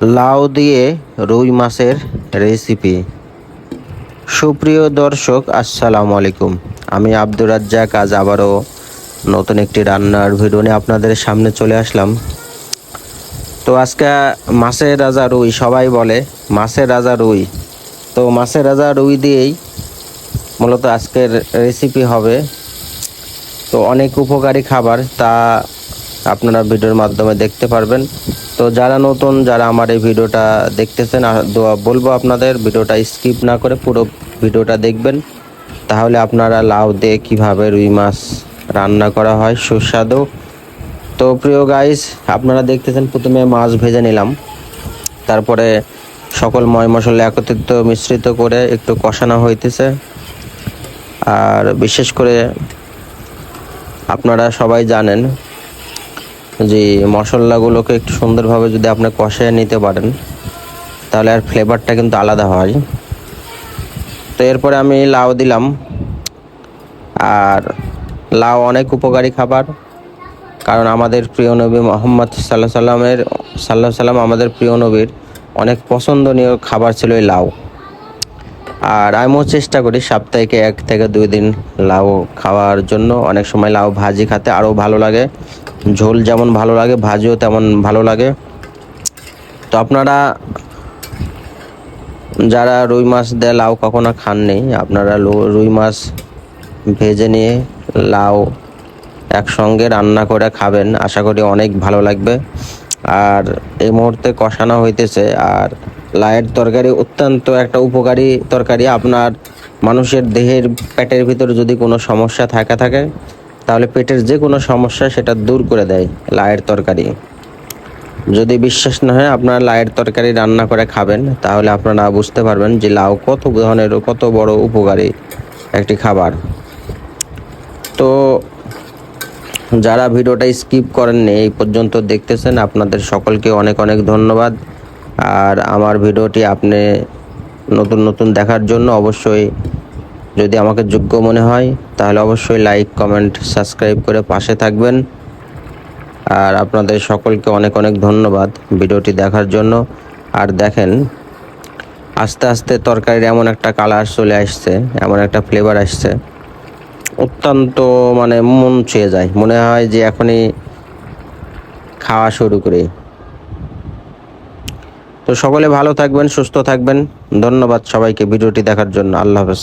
লাউ দিয়ে রুই মাছের রেসিপি। সুপ্রিয় দর্শক, আসসালামু আলাইকুম। আমি আব্দুর রাজ্জাক আজ আবারও নতুন একটি রান্নার ভিডিও নিয়ে আপনাদের সামনে চলে আসলাম। তো আজকে মাছের রাজা রুই, সবাই বলে মাছের রাজা রুই। তো মাছের রাজা রুই দিয়েই মূলত আজকের রেসিপি হবে। তো অনেক উপকারী খাবার, তা আপনারা ভিডিওর মাধ্যমে দেখতে পারবেন। তো যারা নতুন, যারা আমার এই ভিডিওটা দেখতেছেন, বলবো আপনাদের ভিডিওটা স্কিপ না করে পুরো ভিডিওটা দেখবেন। তাহলে আপনারা লাউ দিয়ে কীভাবে রুই মাছ রান্না করা হয় সুস্বাদু। তো প্রিয় গাইস, আপনারা দেখতেছেন প্রথমে মাছ ভেজে নিলাম, তারপরে সকল ময় মশলা একত্রিত মিশ্রিত করে একটু কষানো হইতেছে। আর বিশেষ করে আপনারা সবাই জানেন যে মশলাগুলোকে একটু সুন্দরভাবে যদি আপনি কষিয়ে নিতে পারেন, তাহলে আর ফ্লেভারটা কিন্তু আলাদা হয়। তো এরপরে আমি লাউ দিলাম। আর লাউ অনেক উপকারী খাবার, কারণ আমাদের প্রিয় নবী মোহাম্মদ সাল্লাহ সাল্লাম আমাদের প্রিয় নবীর অনেক পছন্দনীয় খাবার ছিল এই লাউ। আর আমিও চেষ্টা করি সপ্তাহে 1 থেকে 2 দিন লাউ খাওয়ার জন্য। অনেক সময় লাউ ভাজি খেতে আরও ভালো লাগে, ঝোল যেমন ভালো লাগে ভাজিও তেমন ভালো লাগে। তো আপনারা যারা রুই মাছ দিয়ে লাউ কখনো খাননি, আপনারা রুই মাছ ভেজে নিয়ে লাউ একসঙ্গে রান্না করে খাবেন, আশা করি অনেক ভালো লাগবে। আর এই মুহূর্তে কষানো হইতেছে। আর লাউয়ের তরকারি অত্যন্ত একটা উপকারী তরকারি। আপনার মানুষের দেহের পেটের ভিতরে যদি কোনো সমস্যা থাকে, তাহলে পেটের যে কোনো সমস্যা সেটা দূর করে দেয় লাউয়ের তরকারি। যদি বিশ্বাস না হয়, আপনারা লাউয়ের তরকারি রান্না করে খাবেন, তাহলে আপনারা বুঝতে পারবেন যে লাউ কত ধরনের, কত বড় উপকারী একটি খাবার। তো যারা ভিডিওটা স্কিপ করেননি, এই পর্যন্ত দেখতেছেন, আপনাদের সকলকে অনেক অনেক ধন্যবাদ। আর আমার ভিডিওটি আপনি নতুন দেখার জন্য অবশ্যই, যদি আমাকে যোগ্য মনে হয়, তাহলে অবশ্যই লাইক, কমেন্ট, সাবস্ক্রাইব করে পাশে থাকবেন। আর আপনাদের সকলকে অনেক অনেক ধন্যবাদ ভিডিওটি দেখার জন্য। আর দেখেন, আস্তে আস্তে তরকারির এমন একটা কালার চলে আসছে, এমন একটা ফ্লেভার আসছে, অত্যন্ত মানে মন ছুঁয়ে যায়, মনে হয় যে এখনই খাওয়া শুরু করি। তো সকলে ভালো থাকবেন, সুস্থ থাকবেন। ধন্যবাদ সবাইকে ভিডিওটি দেখার জন্য। আল্লাহ হাফেজ।